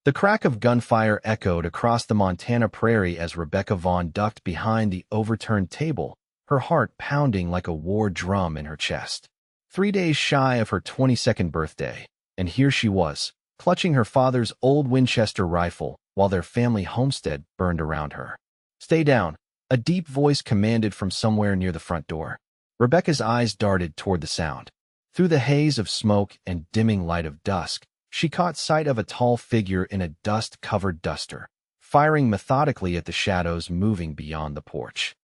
The crack of gunfire echoed across the Montana prairie as Rebecca Vaughn ducked behind the overturned table, her heart pounding like a war drum in her chest. 3 days shy of her 22nd birthday, and here she was, clutching her father's old Winchester rifle while their family homestead burned around her. "Stay down," a deep voice commanded from somewhere near the front door. Rebecca's eyes darted toward the sound. Through the haze of smoke and dimming light of dusk, she caught sight of a tall figure in a dust-covered duster, firing methodically at the shadows moving beyond the porch.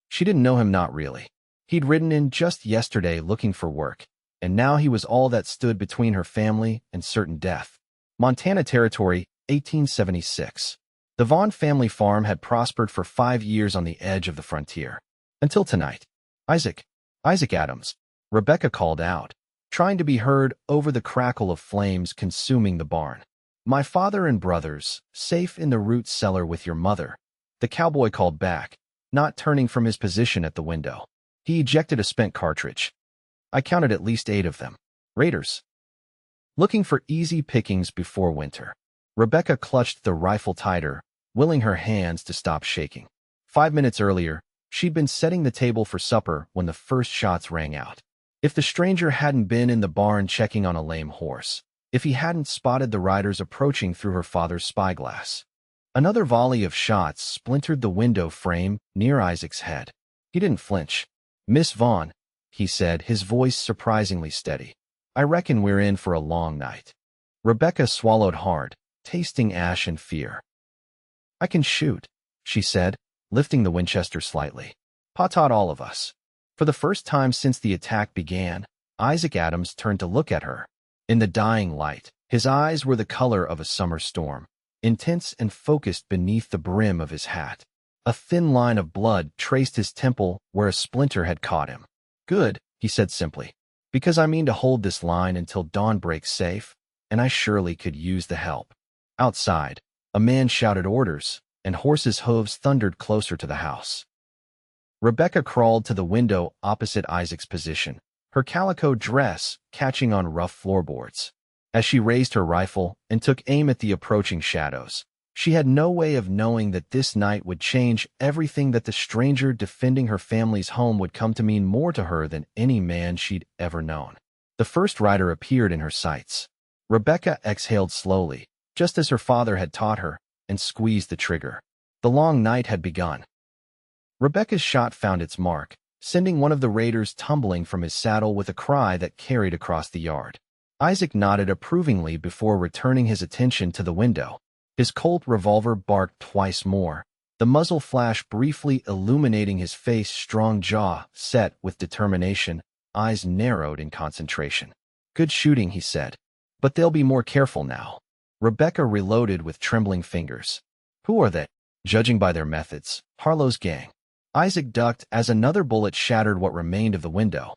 She didn't know him, not really. He'd ridden in just yesterday looking for work, and now he was all that stood between her family and certain death. Montana Territory, 1876. The Vaughn family farm had prospered for 5 years on the edge of the frontier. Until tonight. "Isaac Adams," Rebecca called out, trying to be heard over the crackle of flames consuming the barn. "My father and brothers, safe in the root cellar with your mother," the cowboy called back, not turning from his position at the window. He ejected a spent cartridge. "I counted at least 8 of them. Raiders. Looking for easy pickings before winter." Rebecca clutched the rifle tighter, willing her hands to stop shaking. 5 minutes earlier, she'd been setting the table for supper when the first shots rang out. If the stranger hadn't been in the barn checking on a lame horse, if he hadn't spotted the riders approaching through her father's spyglass. Another volley of shots splintered the window frame near Isaac's head. He didn't flinch. "Miss Vaughn," he said, his voice surprisingly steady. "I reckon we're in for a long night." Rebecca swallowed hard, tasting ash and fear. "I can shoot," she said, lifting the Winchester slightly. "Pa taught all of us." For the first time since the attack began, Isaac Adams turned to look at her. In the dying light, his eyes were the color of a summer storm, intense and focused beneath the brim of his hat. A thin line of blood traced his temple where a splinter had caught him. "Good," he said simply, "because I mean to hold this line until dawn breaks safe, and I surely could use the help." Outside, a man shouted orders, and horses' hooves thundered closer to the house. Rebecca crawled to the window opposite Isaac's position, her calico dress catching on rough floorboards. As she raised her rifle and took aim at the approaching shadows, she had no way of knowing that this night would change everything, that the stranger defending her family's home would come to mean more to her than any man she'd ever known. The first rider appeared in her sights. Rebecca exhaled slowly, just as her father had taught her, and squeezed the trigger. The long night had begun. Rebecca's shot found its mark, sending one of the raiders tumbling from his saddle with a cry that carried across the yard. Isaac nodded approvingly before returning his attention to the window. His Colt revolver barked twice more, the muzzle flash briefly illuminating his face, strong jaw set with determination, eyes narrowed in concentration. "Good shooting," he said. "But they'll be more careful now." Rebecca reloaded with trembling fingers. "Who are they?" "Judging by their methods, Harlow's gang." Isaac ducked as another bullet shattered what remained of the window.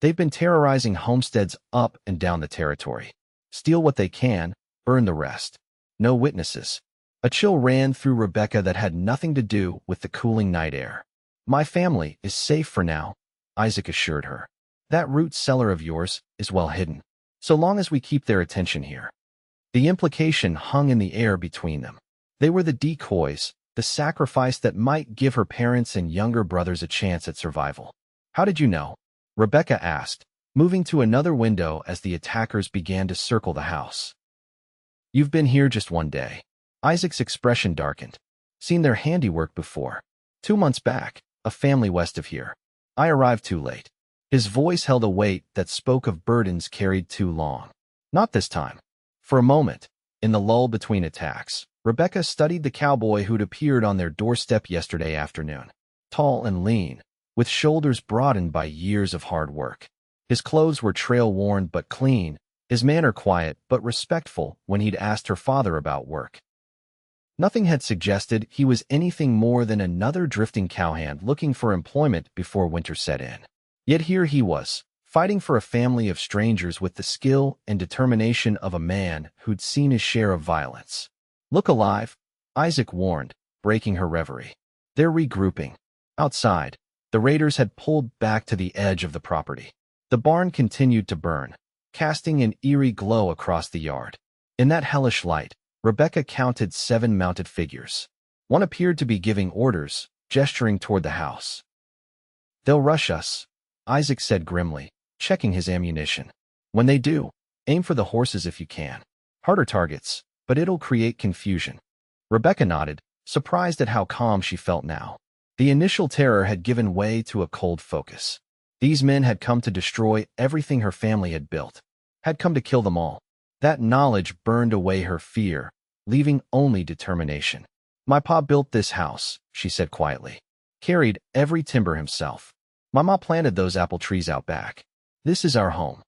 "They've been terrorizing homesteads up and down the territory. Steal what they can, burn the rest. No witnesses." A chill ran through Rebecca that had nothing to do with the cooling night air. "My family is safe for now," Isaac assured her. "That root cellar of yours is well hidden, so long as we keep their attention here." The implication hung in the air between them. They were the decoys, the sacrifice that might give her parents and younger brothers a chance at survival. "How did you know?" Rebecca asked, moving to another window as the attackers began to circle the house. "You've been here just 1 day." Isaac's expression darkened. "Seen their handiwork before. 2 months back, a family west of here. I arrived too late." His voice held a weight that spoke of burdens carried too long. "Not this time." For a moment, in the lull between attacks, Rebecca studied the cowboy who'd appeared on their doorstep yesterday afternoon. Tall and lean, with shoulders broadened by years of hard work. His clothes were trail-worn but clean, his manner quiet but respectful when he'd asked her father about work. Nothing had suggested he was anything more than another drifting cowhand looking for employment before winter set in. Yet here he was, fighting for a family of strangers with the skill and determination of a man who'd seen his share of violence. "Look alive," Isaac warned, breaking her reverie. "They're regrouping." Outside, the raiders had pulled back to the edge of the property. The barn continued to burn, casting an eerie glow across the yard. In that hellish light, Rebecca counted 7 mounted figures. One appeared to be giving orders, gesturing toward the house. "They'll rush us," Isaac said grimly, checking his ammunition. "When they do, aim for the horses if you can. Harder targets, but it'll create confusion." Rebecca nodded, surprised at how calm she felt now. The initial terror had given way to a cold focus. These men had come to destroy everything her family had built, had come to kill them all. That knowledge burned away her fear, leaving only determination. "My pa built this house," she said quietly. "Carried every timber himself. My ma planted those apple trees out back. This is our home."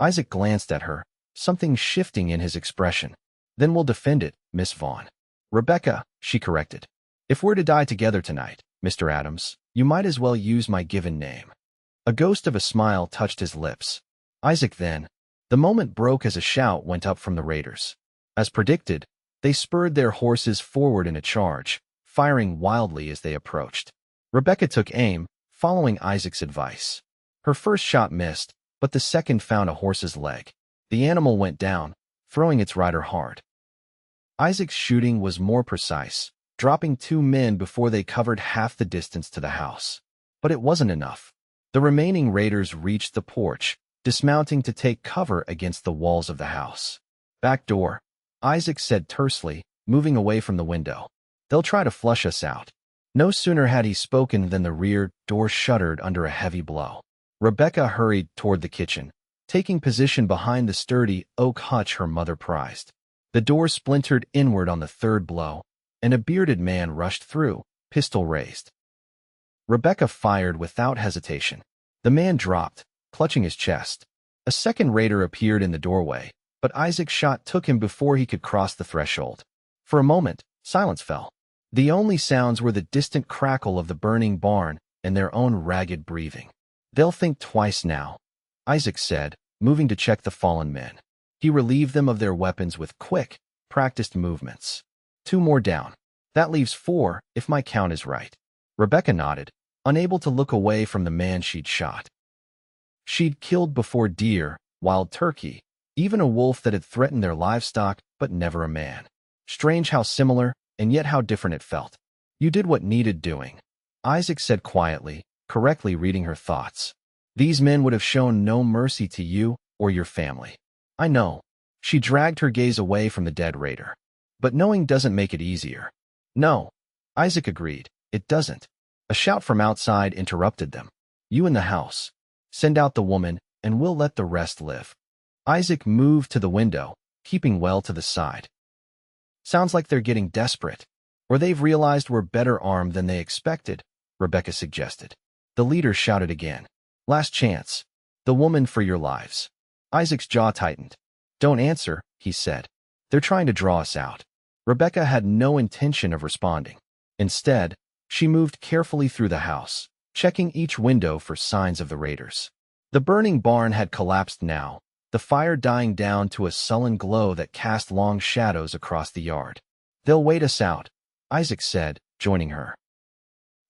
Isaac glanced at her, something shifting in his expression. "Then we'll defend it, Miss Vaughn." "Rebecca," she corrected. "If we're to die together tonight, Mr. Adams, you might as well use my given name." A ghost of a smile touched his lips. Isaac then. The moment broke as a shout went up from the raiders. As predicted, they spurred their horses forward in a charge, firing wildly as they approached. Rebecca took aim, following Isaac's advice. Her first shot missed, but the second found a horse's leg. The animal went down, throwing its rider hard. Isaac's shooting was more precise, dropping 2 men before they covered half the distance to the house. But it wasn't enough. The remaining raiders reached the porch, dismounting to take cover against the walls of the house. "Back door," Isaac said tersely, moving away from the window. "They'll try to flush us out." No sooner had he spoken than the rear door shuddered under a heavy blow. Rebecca hurried toward the kitchen, taking position behind the sturdy oak hutch her mother prized. The door splintered inward on the third blow, and a bearded man rushed through, pistol raised. Rebecca fired without hesitation. The man dropped, clutching his chest. A second raider appeared in the doorway, but Isaac's shot took him before he could cross the threshold. For a moment, silence fell. The only sounds were the distant crackle of the burning barn and their own ragged breathing. "They'll think twice now," Isaac said, moving to check the fallen men. He relieved them of their weapons with quick, practiced movements. 2 more down. That leaves 4, if my count is right. Rebecca nodded, unable to look away from the man she'd shot. She'd killed before deer, wild turkey, even a wolf that had threatened their livestock, but never a man. Strange how similar, and yet how different it felt. "You did what needed doing," Isaac said quietly, correctly reading her thoughts. "These men would have shown no mercy to you or your family." "I know." She dragged her gaze away from the dead raider. "But knowing doesn't make it easier." "No," Isaac agreed, "it doesn't." A shout from outside interrupted them. "You in the house. Send out the woman, and we'll let the rest live." Isaac moved to the window, keeping well to the side. "Sounds like they're getting desperate. Or they've realized we're better armed than they expected," Rebecca suggested. The leader shouted again. "Last chance. The woman for your lives." Isaac's jaw tightened. "Don't answer," he said. "They're trying to draw us out." Rebecca had no intention of responding. Instead, she moved carefully through the house, checking each window for signs of the raiders. The burning barn had collapsed now, the fire dying down to a sullen glow that cast long shadows across the yard. "They'll wait us out," Isaac said, joining her.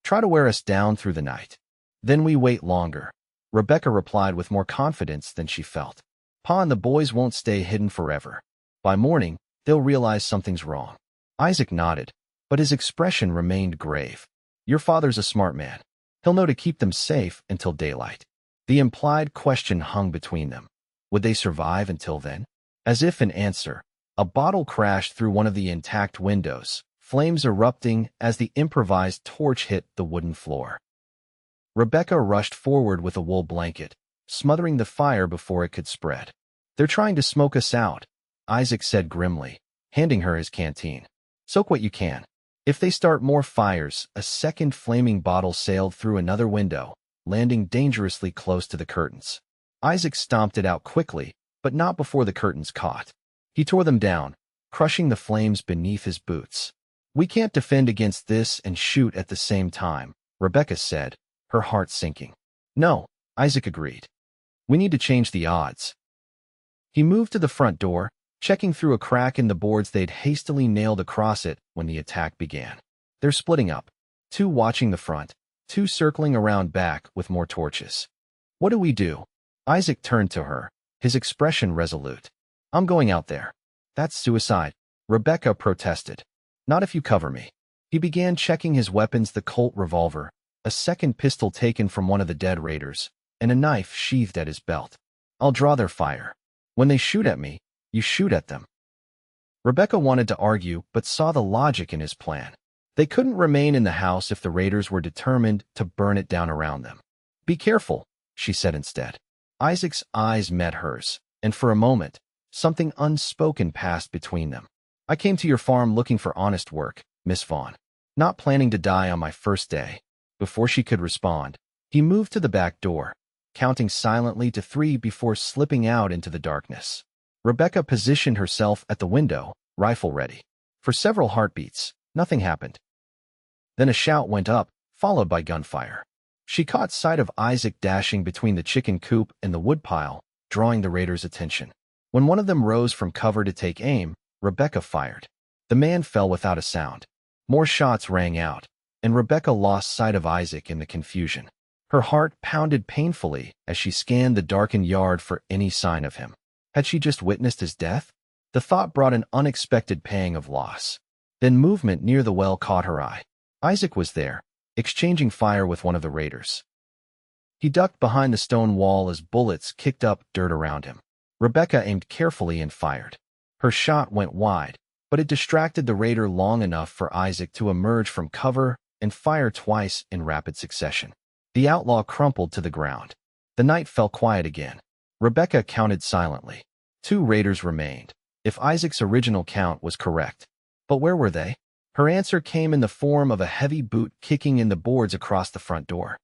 "Try to wear us down through the night. Then we wait longer," Rebecca replied with more confidence than she felt. "Pa and the boys won't stay hidden forever. By morning, they'll realize something's wrong." Isaac nodded, but his expression remained grave. "Your father's a smart man. He'll know to keep them safe until daylight." The implied question hung between them. Would they survive until then? As if in answer, a bottle crashed through one of the intact windows, flames erupting as the improvised torch hit the wooden floor. Rebecca rushed forward with a wool blanket, smothering the fire before it could spread. "They're trying to smoke us out," Isaac said grimly, handing her his canteen. "Soak what you can. If they start more fires," a second flaming bottle sailed through another window, landing dangerously close to the curtains. Isaac stomped it out quickly, but not before the curtains caught. He tore them down, crushing the flames beneath his boots. "We can't defend against this and shoot at the same time," Rebecca said, her heart sinking. "No," Isaac agreed. "We need to change the odds." He moved to the front door, checking through a crack in the boards they'd hastily nailed across it when the attack began. "They're splitting up. 2 watching the front, 2 circling around back with more torches." "What do we do?" Isaac turned to her, his expression resolute. "I'm going out there. That's suicide, Rebecca protested. Not if you cover me. He began checking his weapons, the Colt revolver, a second pistol taken from one of the dead raiders, and a knife sheathed at his belt. I'll draw their fire. When they shoot at me, you shoot at them. Rebecca wanted to argue, but saw the logic in his plan. They couldn't remain in the house if the raiders were determined to burn it down around them. Be careful, she said instead. Isaac's eyes met hers, and for a moment, something unspoken passed between them. I came to your farm looking for honest work, Miss Vaughn. Not planning to die on my first day. Before she could respond, he moved to the back door, counting silently to 3 before slipping out into the darkness. Rebecca positioned herself at the window, rifle ready. For several heartbeats, nothing happened. Then a shout went up, followed by gunfire. She caught sight of Isaac dashing between the chicken coop and the woodpile, drawing the raiders' attention. When one of them rose from cover to take aim, Rebecca fired. The man fell without a sound. More shots rang out, and Rebecca lost sight of Isaac in the confusion. Her heart pounded painfully as she scanned the darkened yard for any sign of him. Had she just witnessed his death? The thought brought an unexpected pang of loss. Then movement near the well caught her eye. Isaac was there, exchanging fire with one of the raiders. He ducked behind the stone wall as bullets kicked up dirt around him. Rebecca aimed carefully and fired. Her shot went wide, but it distracted the raider long enough for Isaac to emerge from cover and fire twice in rapid succession. The outlaw crumpled to the ground. The night fell quiet again. Rebecca counted silently. 2 raiders remained, if Isaac's original count was correct. But where were they? Her answer came in the form of a heavy boot kicking in the boards across the front door.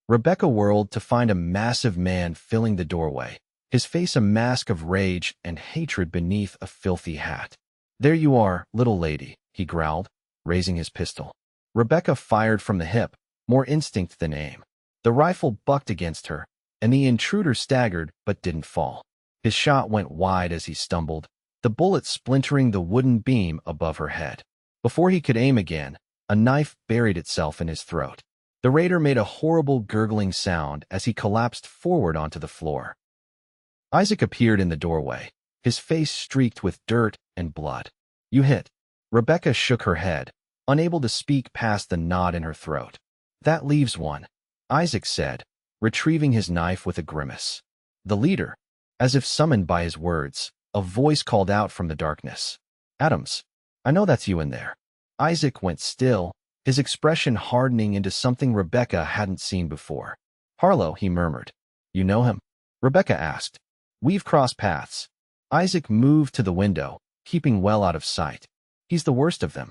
Rebecca whirled to find a massive man filling the doorway, his face a mask of rage and hatred beneath a filthy hat. There you are, little lady, he growled, raising his pistol. Rebecca fired from the hip, more instinct than aim. The rifle bucked against her, and the intruder staggered but didn't fall. His shot went wide as he stumbled, the bullet splintering the wooden beam above her head. Before he could aim again, a knife buried itself in his throat. The raider made a horrible gurgling sound as he collapsed forward onto the floor. Isaac appeared in the doorway, his face streaked with dirt and blood. You hit. Rebecca shook her head, unable to speak past the knot in her throat. That leaves one, Isaac said, retrieving his knife with a grimace. The leader, as if summoned by his words, a voice called out from the darkness. Adams, I know that's you in there. Isaac went still, his expression hardening into something Rebecca hadn't seen before. Harlow, he murmured. You know him? Rebecca asked. We've crossed paths. Isaac moved to the window, keeping well out of sight. He's the worst of them.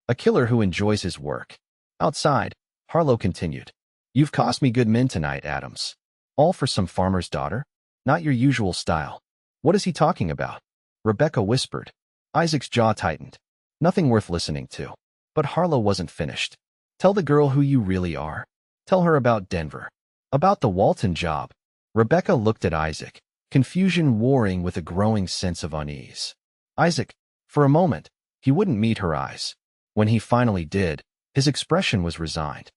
A killer who enjoys his work. Outside, Harlow continued. You've cost me good men tonight, Adams. All for some farmer's daughter? Not your usual style. What is he talking about? Rebecca whispered. Isaac's jaw tightened. Nothing worth listening to. But Harlow wasn't finished. Tell the girl who you really are. Tell her about Denver. About the Walton job. Rebecca looked at Isaac, confusion warring with a growing sense of unease. Isaac, for a moment, he wouldn't meet her eyes. When he finally did, his expression was resigned.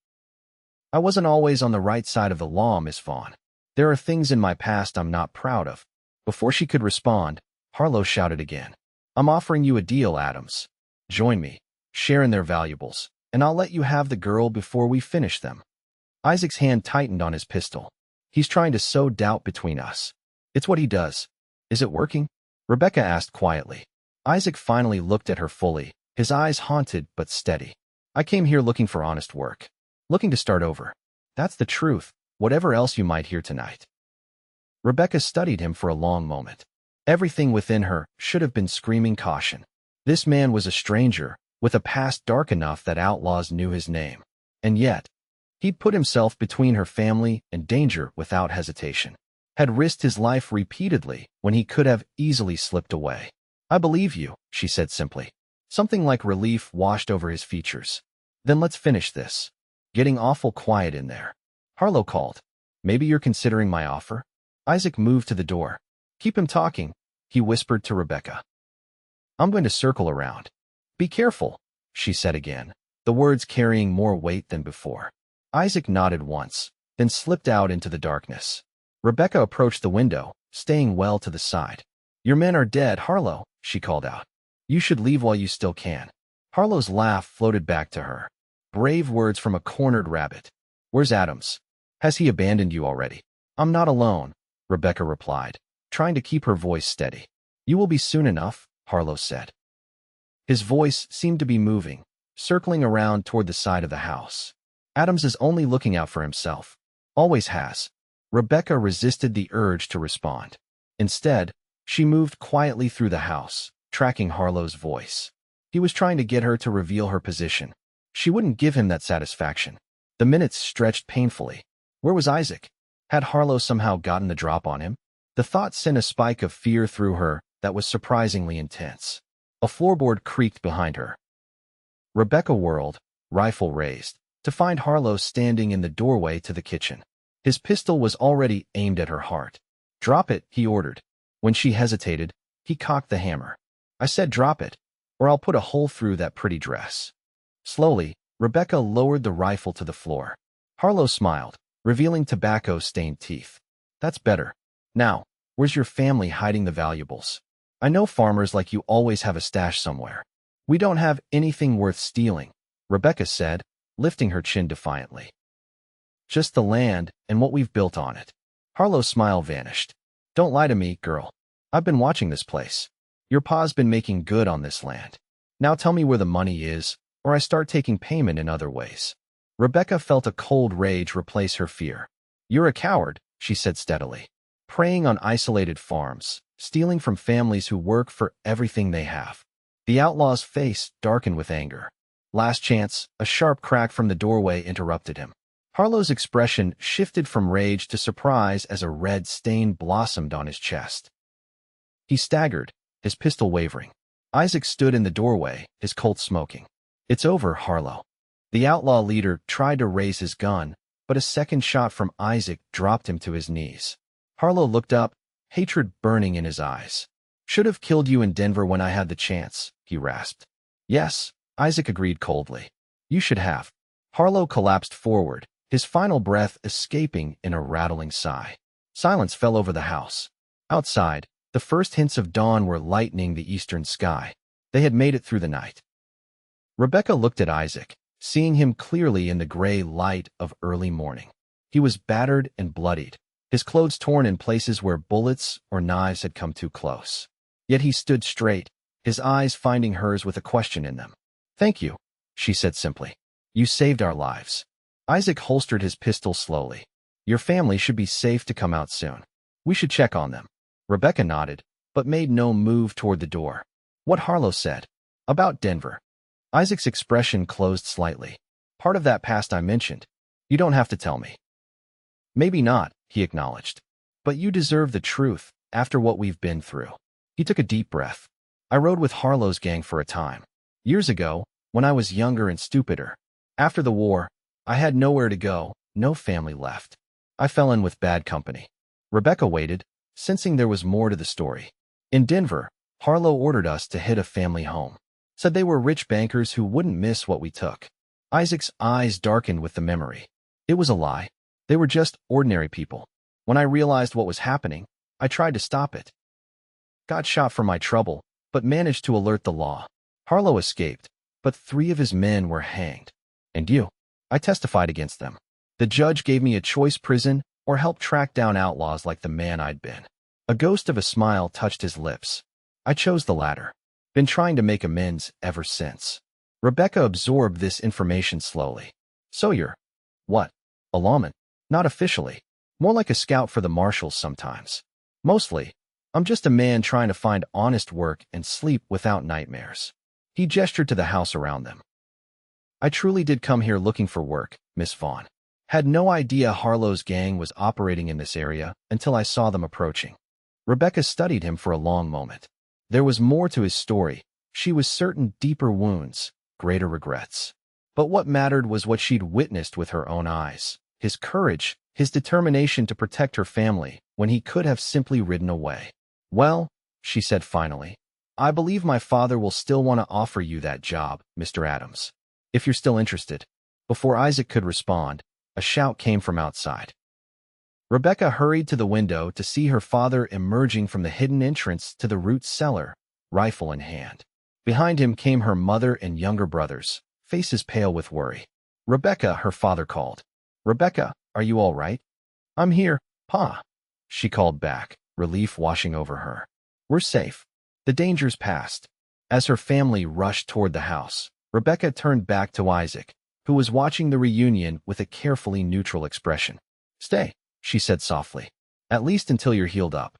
I wasn't always on the right side of the law, Miss Vaughn. There are things in my past I'm not proud of. Before she could respond, Harlow shouted again. I'm offering you a deal, Adams. Join me, share in their valuables, and I'll let you have the girl before we finish them. Isaac's hand tightened on his pistol. He's trying to sow doubt between us. It's what he does. Is it working? Rebecca asked quietly. Isaac finally looked at her fully, his eyes haunted but steady. I came here looking for honest work. Looking to start over. That's the truth, whatever else you might hear tonight. Rebecca studied him for a long moment. Everything within her should have been screaming caution. This man was a stranger, with a past dark enough that outlaws knew his name. And yet, he'd put himself between her family and danger without hesitation. Had risked his life repeatedly when he could have easily slipped away. I believe you, she said simply. Something like relief washed over his features. Then let's finish this. Getting awful quiet in there. Harlow called. Maybe you're considering my offer? Isaac moved to the door. Keep him talking, he whispered to Rebecca. I'm going to circle around. Be careful, she said again, the words carrying more weight than before. Isaac nodded once, then slipped out into the darkness. Rebecca approached the window, staying well to the side. Your men are dead, Harlow, she called out. You should leave while you still can. Harlow's laugh floated back to her. Brave words from a cornered rabbit. Where's Adams? Has he abandoned you already? I'm not alone, Rebecca replied, trying to keep her voice steady. You will be soon enough, Harlow said. His voice seemed to be moving, circling around toward the side of the house. Adams is only looking out for himself. Always has. Rebecca resisted the urge to respond. Instead, she moved quietly through the house, tracking Harlow's voice. He was trying to get her to reveal her position. She wouldn't give him that satisfaction. The minutes stretched painfully. Where was Isaac? Had Harlow somehow gotten the drop on him? The thought sent a spike of fear through her that was surprisingly intense. A floorboard creaked behind her. Rebecca whirled, rifle raised, to find Harlow standing in the doorway to the kitchen. His pistol was already aimed at her heart. Drop it, he ordered. When she hesitated, he cocked the hammer. I said drop it, or I'll put a hole through that pretty dress. Slowly, Rebecca lowered the rifle to the floor. Harlow smiled, revealing tobacco-stained teeth. That's better. Now, where's your family hiding the valuables? I know farmers like you always have a stash somewhere. We don't have anything worth stealing, Rebecca said, lifting her chin defiantly. Just the land and what we've built on it. Harlow's smile vanished. Don't lie to me, girl. I've been watching this place. Your pa's been making good on this land. Now tell me where the money is, or I start taking payment in other ways. Rebecca felt a cold rage replace her fear. You're a coward, she said steadily. Preying on isolated farms, stealing from families who work for everything they have. The outlaw's face darkened with anger. Last chance, a sharp crack from the doorway interrupted him. Harlow's expression shifted from rage to surprise as a red stain blossomed on his chest. He staggered, his pistol wavering. Isaac stood in the doorway, his Colt smoking. It's over, Harlow. The outlaw leader tried to raise his gun, but a second shot from Isaac dropped him to his knees. Harlow looked up, hatred burning in his eyes. Should have killed you in Denver when I had the chance, he rasped. Yes, Isaac agreed coldly. You should have. Harlow collapsed forward, his final breath escaping in a rattling sigh. Silence fell over the house. Outside, the first hints of dawn were lightening the eastern sky. They had made it through the night. Rebecca looked at Isaac, seeing him clearly in the gray light of early morning. He was battered and bloodied, his clothes torn in places where bullets or knives had come too close. Yet he stood straight, his eyes finding hers with a question in them. Thank you, she said simply. You saved our lives. Isaac holstered his pistol slowly. Your family should be safe to come out soon. We should check on them. Rebecca nodded, but made no move toward the door. What Harlow said. About Denver. Isaac's expression closed slightly. Part of that past I mentioned. You don't have to tell me. Maybe not, he acknowledged. But you deserve the truth after what we've been through. He took a deep breath. I rode with Harlow's gang for a time. Years ago, when I was younger and stupider. After the war, I had nowhere to go, no family left. I fell in with bad company. Rebecca waited, sensing there was more to the story. In Denver, Harlow ordered us to hit a family home. Said they were rich bankers who wouldn't miss what we took. Isaac's eyes darkened with the memory. It was a lie. They were just ordinary people. When I realized what was happening, I tried to stop it. Got shot for my trouble, but managed to alert the law. Harlow escaped, but 3 of his men were hanged. And you? I testified against them. The judge gave me a choice: prison or help track down outlaws like the man I'd been. A ghost of a smile touched his lips. I chose the latter. Been trying to make amends ever since. Rebecca absorbed this information slowly. So you're, what? A lawman? Not officially. More like a scout for the marshals sometimes. Mostly, I'm just a man trying to find honest work and sleep without nightmares. He gestured to the house around them. I truly did come here looking for work, Miss Vaughn. Had no idea Harlow's gang was operating in this area until I saw them approaching. Rebecca studied him for a long moment. There was more to his story. She was certain deeper wounds, greater regrets. But what mattered was what she'd witnessed with her own eyes. His courage, his determination to protect her family when he could have simply ridden away. Well, she said finally, I believe my father will still want to offer you that job, Mr. Adams. If you're still interested. Before Isaac could respond, a shout came from outside. Rebecca hurried to the window to see her father emerging from the hidden entrance to the root cellar, rifle in hand. Behind him came her mother and younger brothers, faces pale with worry. "Rebecca," her father called. "Rebecca, are you all right?" "I'm here, Pa," she called back, relief washing over her. "We're safe. The danger's past." As her family rushed toward the house, Rebecca turned back to Isaac, who was watching the reunion with a carefully neutral expression. "Stay," she said softly, "at least until you're healed up."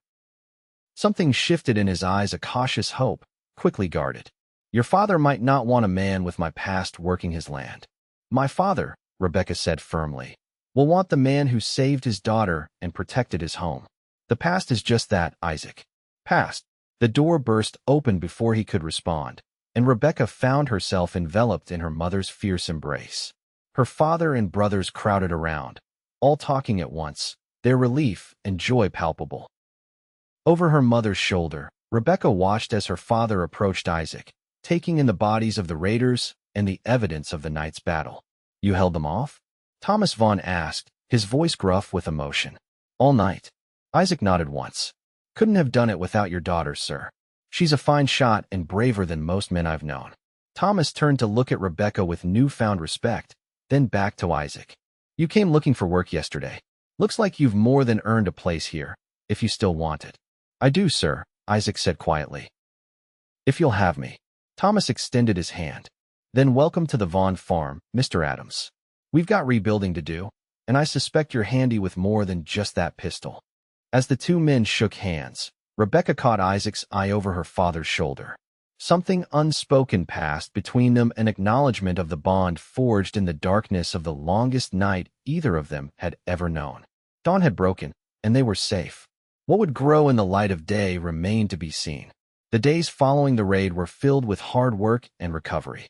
Something shifted in his eyes, a cautious hope, quickly guarded. "Your father might not want a man with my past working his land." "My father," Rebecca said firmly, "will want the man who saved his daughter and protected his home." "The past is just that, Isaac. Past." The door burst open before he could respond, and Rebecca found herself enveloped in her mother's fierce embrace. Her father and brothers crowded around, all talking at once, their relief and joy palpable. Over her mother's shoulder, Rebecca watched as her father approached Isaac, taking in the bodies of the raiders and the evidence of the night's battle. "You held them off?" Thomas Vaughn asked, his voice gruff with emotion. "All night." Isaac nodded once. "Couldn't have done it without your daughter, sir. She's a fine shot and braver than most men I've known." Thomas turned to look at Rebecca with newfound respect, then back to Isaac. "You came looking for work yesterday. Looks like you've more than earned a place here, if you still want it." "I do, sir," Isaac said quietly. "If you'll have me." Thomas extended his hand. "Then welcome to the Vaughn farm, Mr. Adams. We've got rebuilding to do, and I suspect you're handy with more than just that pistol." As the two men shook hands, Rebecca caught Isaac's eye over her father's shoulder. Something unspoken passed between them, an acknowledgement of the bond forged in the darkness of the longest night either of them had ever known. Dawn had broken, and they were safe. What would grow in the light of day remained to be seen. The days following the raid were filled with hard work and recovery.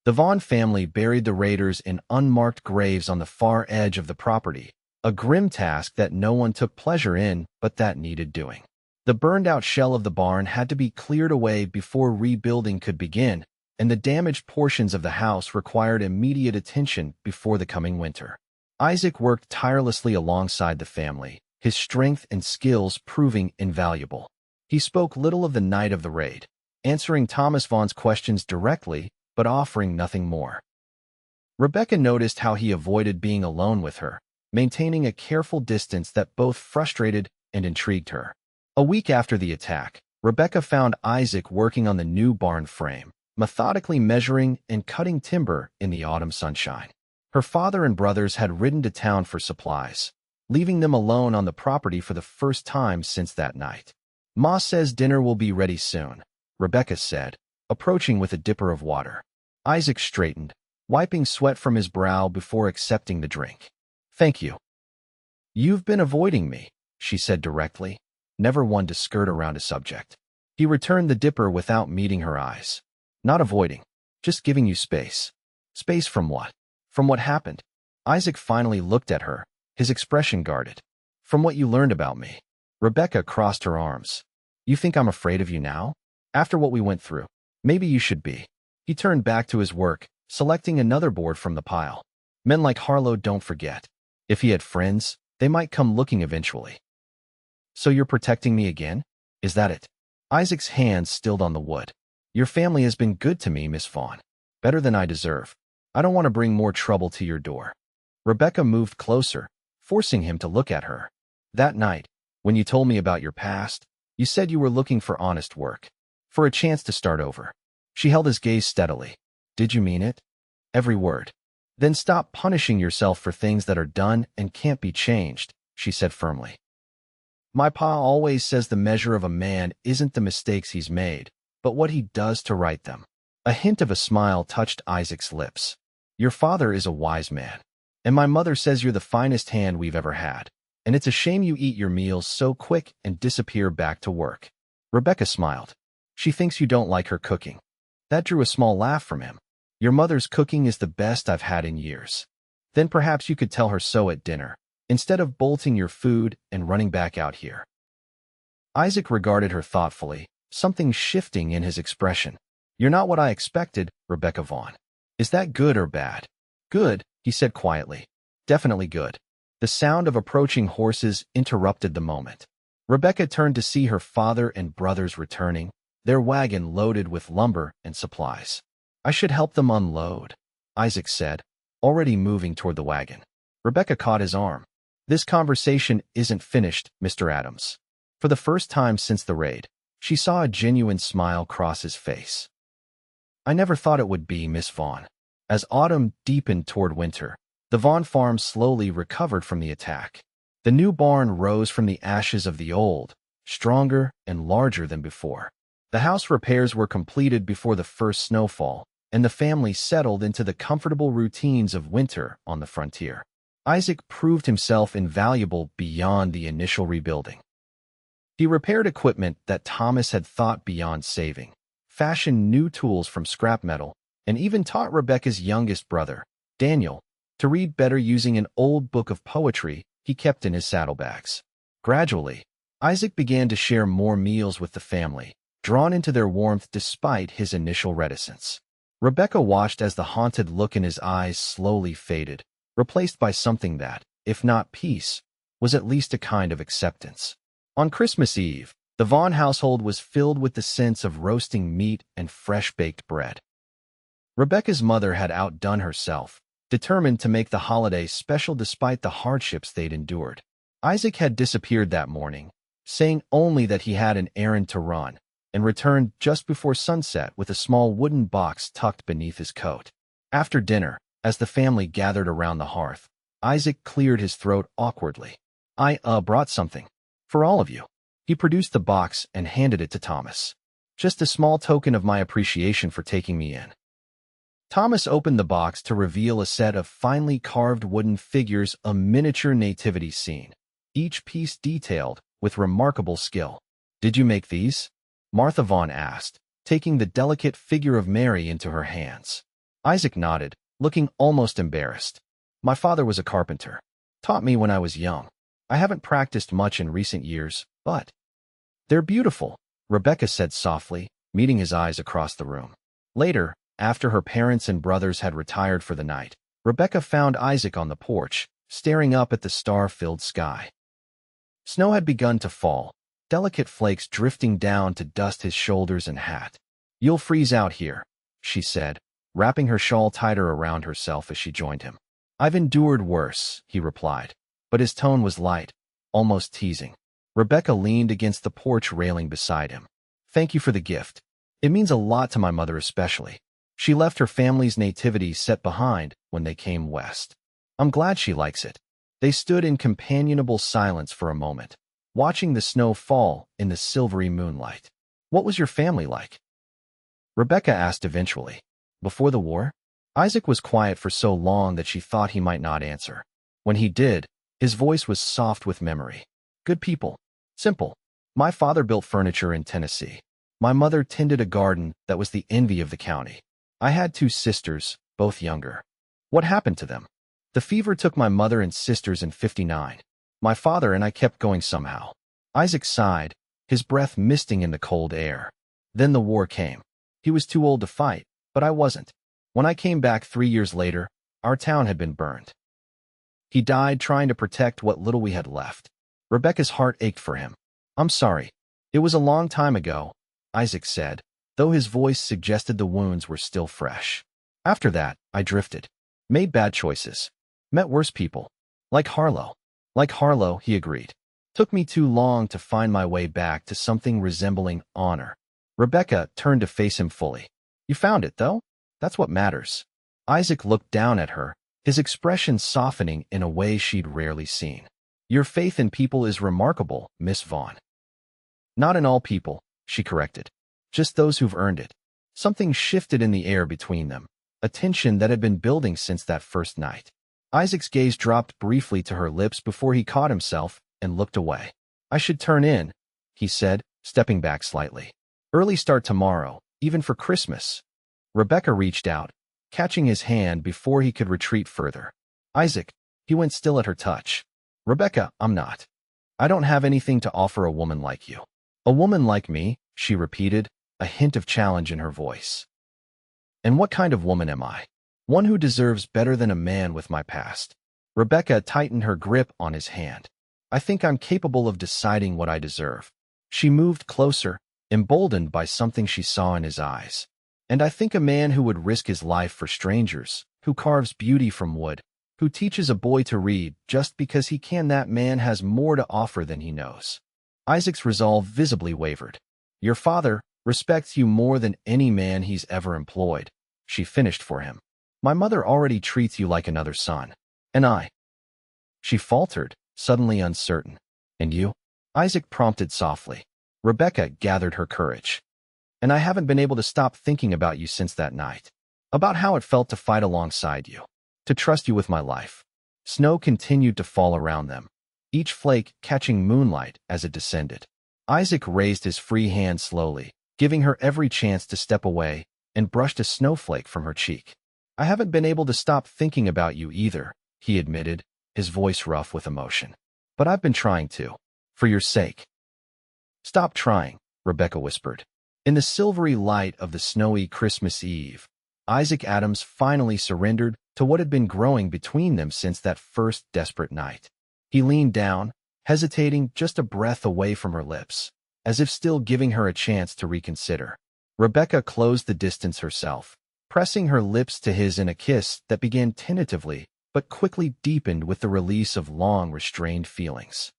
The Vaughn family buried the raiders in unmarked graves on the far edge of the property, a grim task that no one took pleasure in, but that needed doing. The burned-out shell of the barn had to be cleared away before rebuilding could begin, and the damaged portions of the house required immediate attention before the coming winter. Isaac worked tirelessly alongside the family, his strength and skills proving invaluable. He spoke little of the night of the raid, answering Thomas Vaughn's questions directly, but offering nothing more. Rebecca noticed how he avoided being alone with her, maintaining a careful distance that both frustrated and intrigued her. A week after the attack, Rebecca found Isaac working on the new barn frame, methodically measuring and cutting timber in the autumn sunshine. Her father and brothers had ridden to town for supplies, leaving them alone on the property for the first time since that night. "Ma says dinner will be ready soon," Rebecca said, approaching with a dipper of water. Isaac straightened, wiping sweat from his brow before accepting the drink. "Thank you." "You've been avoiding me," she said directly, never one to skirt around a subject. He returned the dipper without meeting her eyes. "Not avoiding, just giving you space." "Space from what?" "From what happened." Isaac finally looked at her, his expression guarded. "From what you learned about me." Rebecca crossed her arms. "You think I'm afraid of you now? After what we went through? Maybe you should be." He turned back to his work, selecting another board from the pile. Men like Harlow don't forget. If he had friends, they might come looking eventually. "So you're protecting me again? Is that it?" Isaac's hands stilled on the wood. "Your family has been good to me, Miss Vaughn. Better than I deserve. I don't want to bring more trouble to your door." Rebecca moved closer, forcing him to look at her. "That night, when you told me about your past, you said you were looking for honest work. For a chance to start over." She held his gaze steadily. "Did you mean it?" "Every word." "Then stop punishing yourself for things that are done and can't be changed," she said firmly. "My pa always says the measure of a man isn't the mistakes he's made, but what he does to right them." A hint of a smile touched Isaac's lips. "Your father is a wise man. And my mother says you're the finest hand we've ever had. And it's a shame you eat your meals so quick and disappear back to work." Rebecca smiled. "She thinks you don't like her cooking." That drew a small laugh from him. "Your mother's cooking is the best I've had in years." "Then perhaps you could tell her so at dinner, instead of bolting your food and running back out here." Isaac regarded her thoughtfully, something shifting in his expression. "You're not what I expected, Rebecca Vaughn. Is that good or bad?" "Good," he said quietly. "Definitely good." The sound of approaching horses interrupted the moment. Rebecca turned to see her father and brothers returning, their wagon loaded with lumber and supplies. "I should help them unload," Isaac said, already moving toward the wagon. Rebecca caught his arm. "This conversation isn't finished, Mr. Adams." For the first time since the raid, she saw a genuine smile cross his face. "I never thought it would be, Miss Vaughn." As autumn deepened toward winter, the Vaughn farm slowly recovered from the attack. The new barn rose from the ashes of the old, stronger and larger than before. The house repairs were completed before the first snowfall, and the family settled into the comfortable routines of winter on the frontier. Isaac proved himself invaluable beyond the initial rebuilding. He repaired equipment that Thomas had thought beyond saving, fashioned new tools from scrap metal, and even taught Rebecca's youngest brother, Daniel, to read better using an old book of poetry he kept in his saddlebags. Gradually, Isaac began to share more meals with the family, drawn into their warmth despite his initial reticence. Rebecca watched as the haunted look in his eyes slowly faded, replaced by something that, if not peace, was at least a kind of acceptance. On Christmas Eve, the Vaughn household was filled with the sense of roasting meat and fresh-baked bread. Rebecca's mother had outdone herself, determined to make the holiday special despite the hardships they'd endured. Isaac had disappeared that morning, saying only that he had an errand to run, and returned just before sunset with a small wooden box tucked beneath his coat. After dinner, as the family gathered around the hearth, Isaac cleared his throat awkwardly. "I brought something. For all of you." He produced the box and handed it to Thomas. "Just a small token of my appreciation for taking me in." Thomas opened the box to reveal a set of finely carved wooden figures, a miniature nativity scene, each piece detailed with remarkable skill. "Did you make these?" Martha Vaughn asked, taking the delicate figure of Mary into her hands. Isaac nodded, looking almost embarrassed. "My father was a carpenter. Taught me when I was young. I haven't practiced much in recent years, but—" "They're beautiful," Rebecca said softly, meeting his eyes across the room. Later, after her parents and brothers had retired for the night, Rebecca found Isaac on the porch, staring up at the star-filled sky. Snow had begun to fall, delicate flakes drifting down to dust his shoulders and hat. "You'll freeze out here," she said, wrapping her shawl tighter around herself as she joined him. "I've endured worse," he replied, but his tone was light, almost teasing. Rebecca leaned against the porch railing beside him. "Thank you for the gift. It means a lot to my mother especially. She left her family's nativity set behind when they came west. I'm glad she likes it." They stood in companionable silence for a moment, watching the snow fall in the silvery moonlight. "What was your family like?" Rebecca asked eventually. "Before the war?" Isaac was quiet for so long that she thought he might not answer. When he did, his voice was soft with memory. "Good people. Simple. My father built furniture in Tennessee. My mother tended a garden that was the envy of the county. I had 2 sisters, both younger. What happened to them? The fever took my mother and sisters in '59. My father and I kept going somehow." Isaac sighed, his breath misting in the cold air. "Then the war came. He was too old to fight, but I wasn't. When I came back 3 years later, our town had been burned. He died trying to protect what little we had left." Rebecca's heart ached for him. "I'm sorry. It was a long time ago," Isaac said, though his voice suggested the wounds were still fresh. "After that, I drifted. Made bad choices. Met worse people. Like Harlow." "Like Harlow," he agreed. "Took me too long to find my way back to something resembling honor." Rebecca turned to face him fully. "You found it, though? That's what matters." Isaac looked down at her, his expression softening in a way she'd rarely seen. "Your faith in people is remarkable, Miss Vaughn." "Not in all people," she corrected. "Just those who've earned it." Something shifted in the air between them, a tension that had been building since that first night. Isaac's gaze dropped briefly to her lips before he caught himself and looked away. "I should turn in," he said, stepping back slightly. "Early start tomorrow, even for Christmas." Rebecca reached out, catching his hand before he could retreat further. "Isaac," he went still at her touch. "Rebecca, I'm not. I don't have anything to offer a woman like you." "A woman like me," she repeated, a hint of challenge in her voice. "And what kind of woman am I?" "One who deserves better than a man with my past." Rebecca tightened her grip on his hand. I think I'm capable of deciding what I deserve. She moved closer, emboldened by something she saw in his eyes. And I think a man who would risk his life for strangers, who carves beauty from wood, who teaches a boy to read just because he can, that man has more to offer than he knows. Isaac's resolve visibly wavered. Your father respects you more than any man he's ever employed, she finished for him. My mother already treats you like another son. And I. She faltered, suddenly uncertain. And you? Isaac prompted softly. Rebecca gathered her courage. And I haven't been able to stop thinking about you since that night. About how it felt to fight alongside you. To trust you with my life. Snow continued to fall around them, each flake catching moonlight as it descended. Isaac raised his free hand slowly, giving her every chance to step away, and brushed a snowflake from her cheek. I haven't been able to stop thinking about you either, he admitted, his voice rough with emotion. But I've been trying to. For your sake. Stop trying, Rebecca whispered. In the silvery light of the snowy Christmas Eve, Isaac Adams finally surrendered to what had been growing between them since that first desperate night. He leaned down, hesitating just a breath away from her lips, as if still giving her a chance to reconsider. Rebecca closed the distance herself, pressing her lips to his in a kiss that began tentatively but quickly deepened with the release of long restrained feelings.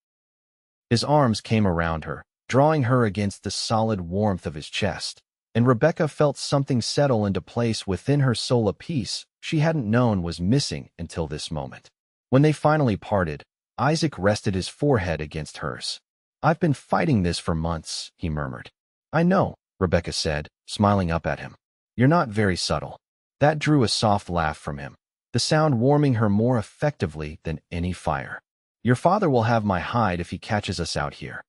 His arms came around her, drawing her against the solid warmth of his chest, and Rebecca felt something settle into place within her soul, a peace she hadn't known was missing until this moment. When they finally parted, Isaac rested his forehead against hers. I've been fighting this for months, he murmured. I know, Rebecca said, smiling up at him. You're not very subtle. That drew a soft laugh from him, the sound warming her more effectively than any fire. Your father will have my hide if he catches us out here.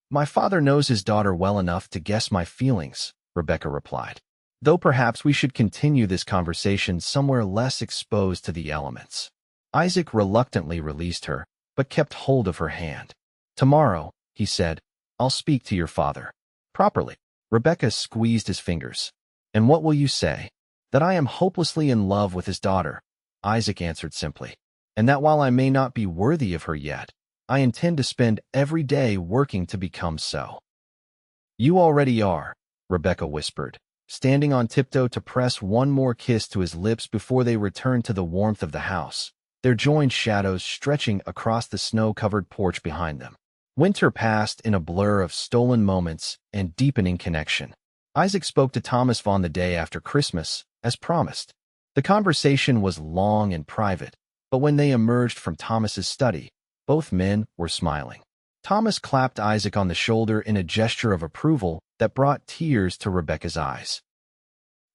My father knows his daughter well enough to guess my feelings, Rebecca replied. Though perhaps we should continue this conversation somewhere less exposed to the elements. Isaac reluctantly released her, but kept hold of her hand. Tomorrow, he said, I'll speak to your father. Properly. Rebecca squeezed his fingers. And what will you say? That I am hopelessly in love with his daughter, Isaac answered simply. And that while I may not be worthy of her yet, I intend to spend every day working to become so. You already are, Rebecca whispered, standing on tiptoe to press one more kiss to his lips before they returned to the warmth of the house, their joined shadows stretching across the snow-covered porch behind them. Winter passed in a blur of stolen moments and deepening connection. Isaac spoke to Thomas Vaughn the day after Christmas, as promised. The conversation was long and private, but when they emerged from Thomas's study, both men were smiling. Thomas clapped Isaac on the shoulder in a gesture of approval that brought tears to Rebecca's eyes.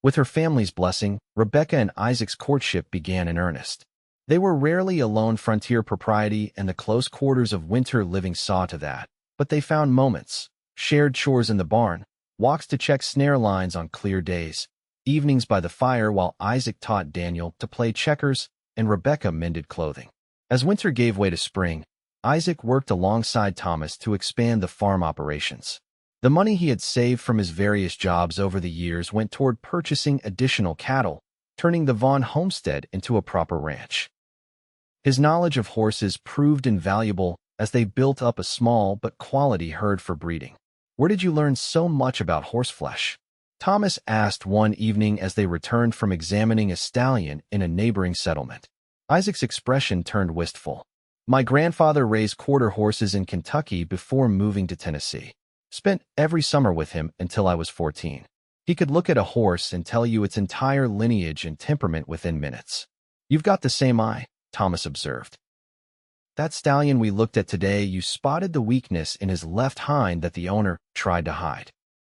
With her family's blessing, Rebecca and Isaac's courtship began in earnest. They were rarely alone. Frontier propriety and the close quarters of winter living saw to that, but they found moments, shared chores in the barn, walks to check snare lines on clear days, evenings by the fire while Isaac taught Daniel to play checkers and Rebecca mended clothing. As winter gave way to spring, Isaac worked alongside Thomas to expand the farm operations. The money he had saved from his various jobs over the years went toward purchasing additional cattle, turning the Vaughn homestead into a proper ranch. His knowledge of horses proved invaluable as they built up a small but quality herd for breeding. Where did you learn so much about horseflesh? Thomas asked one evening as they returned from examining a stallion in a neighboring settlement. Isaac's expression turned wistful. My grandfather raised quarter horses in Kentucky before moving to Tennessee. Spent every summer with him until I was 14. He could look at a horse and tell you its entire lineage and temperament within minutes. You've got the same eye, Thomas observed. That stallion we looked at today, you spotted the weakness in his left hind that the owner tried to hide.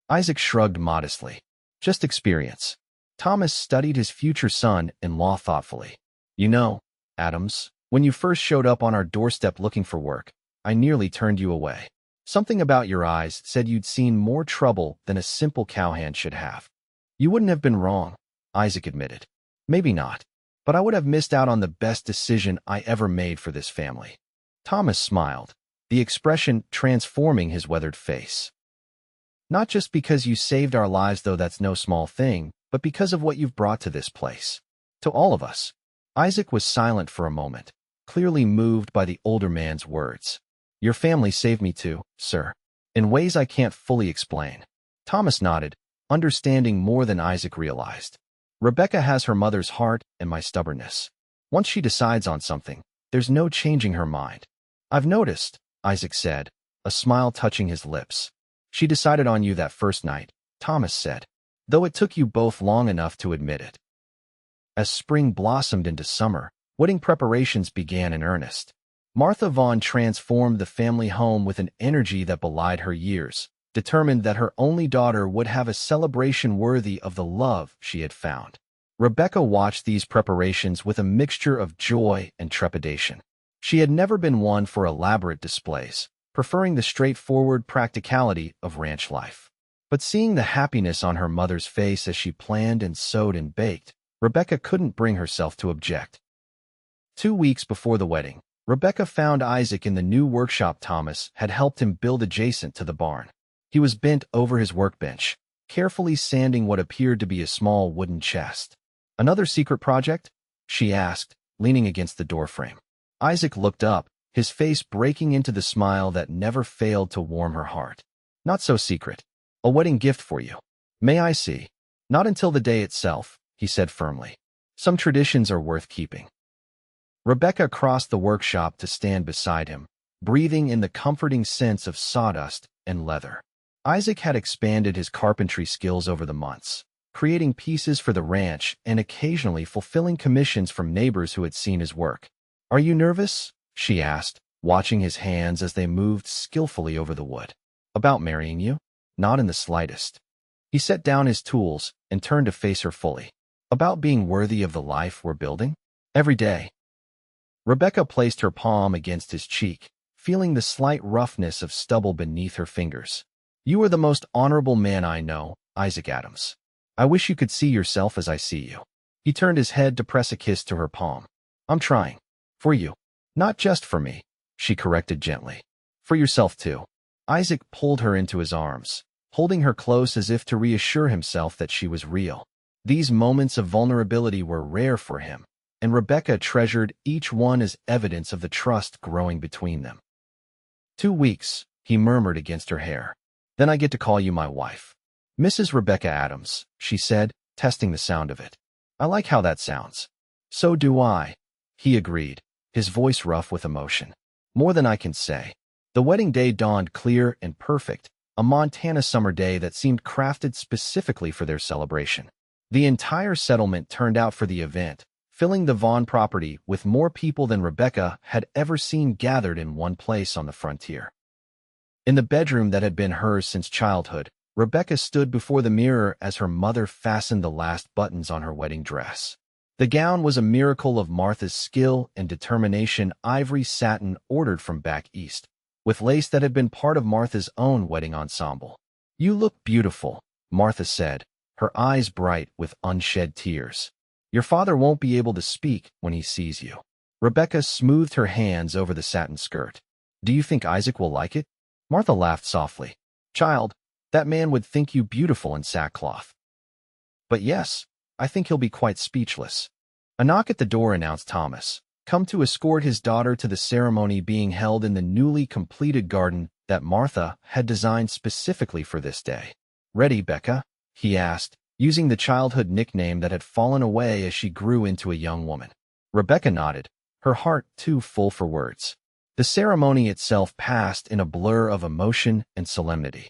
Isaac shrugged modestly. Just experience. Thomas studied his future son-in-law thoughtfully. You know, Adams, when you first showed up on our doorstep looking for work, I nearly turned you away. Something about your eyes said you'd seen more trouble than a simple cowhand should have. You wouldn't have been wrong, Isaac admitted. Maybe not, but I would have missed out on the best decision I ever made for this family. Thomas smiled, the expression transforming his weathered face. Not just because you saved our lives, though that's no small thing, but because of what you've brought to this place. To all of us. Isaac was silent for a moment, clearly moved by the older man's words. Your family saved me too, sir, in ways I can't fully explain. Thomas nodded, understanding more than Isaac realized. Rebecca has her mother's heart and my stubbornness. Once she decides on something, there's no changing her mind. I've noticed, Isaac said, a smile touching his lips. She decided on you that first night, Thomas said, though it took you both long enough to admit it. As spring blossomed into summer, wedding preparations began in earnest. Martha Vaughn transformed the family home with an energy that belied her years, determined that her only daughter would have a celebration worthy of the love she had found. Rebecca watched these preparations with a mixture of joy and trepidation. She had never been one for elaborate displays, preferring the straightforward practicality of ranch life. But seeing the happiness on her mother's face as she planned and sewed and baked, Rebecca couldn't bring herself to object. 2 weeks before the wedding, Rebecca found Isaac in the new workshop Thomas had helped him build adjacent to the barn. He was bent over his workbench, carefully sanding what appeared to be a small wooden chest. Another secret project? She asked, leaning against the doorframe. Isaac looked up, his face breaking into the smile that never failed to warm her heart. Not so secret. A wedding gift for you. May I see? Not until the day itself, he said firmly. Some traditions are worth keeping. Rebecca crossed the workshop to stand beside him, breathing in the comforting sense of sawdust and leather. Isaac had expanded his carpentry skills over the months, creating pieces for the ranch and occasionally fulfilling commissions from neighbors who had seen his work. Are you nervous? She asked, watching his hands as they moved skillfully over the wood. About marrying you? Not in the slightest. He set down his tools and turned to face her fully. About being worthy of the life we're building? Every day. Rebecca placed her palm against his cheek, feeling the slight roughness of stubble beneath her fingers. You are the most honorable man I know, Isaac Adams. I wish you could see yourself as I see you. He turned his head to press a kiss to her palm. I'm trying. For you. Not just for me, she corrected gently. For yourself too. Isaac pulled her into his arms, holding her close as if to reassure himself that she was real. These moments of vulnerability were rare for him, and Rebecca treasured each one as evidence of the trust growing between them. 2 weeks, he murmured against her hair. Then I get to call you my wife. Mrs. Rebecca Adams, she said, testing the sound of it. I like how that sounds. So do I, he agreed, his voice rough with emotion. More than I can say. The wedding day dawned clear and perfect, a Montana summer day that seemed crafted specifically for their celebration. The entire settlement turned out for the event, filling the Vaughn property with more people than Rebecca had ever seen gathered in one place on the frontier. In the bedroom that had been hers since childhood, Rebecca stood before the mirror as her mother fastened the last buttons on her wedding dress. The gown was a miracle of Martha's skill and determination, ivory satin ordered from back east, with lace that had been part of Martha's own wedding ensemble. You look beautiful, Martha said, her eyes bright with unshed tears. Your father won't be able to speak when he sees you. Rebecca smoothed her hands over the satin skirt. Do you think Isaac will like it? Martha laughed softly. Child, that man would think you beautiful in sackcloth. But yes, I think he'll be quite speechless. A knock at the door announced Thomas, come to escort his daughter to the ceremony being held in the newly completed garden that Martha had designed specifically for this day. Ready, Becca? He asked, using the childhood nickname that had fallen away as she grew into a young woman. Rebecca nodded, her heart too full for words. The ceremony itself passed in a blur of emotion and solemnity.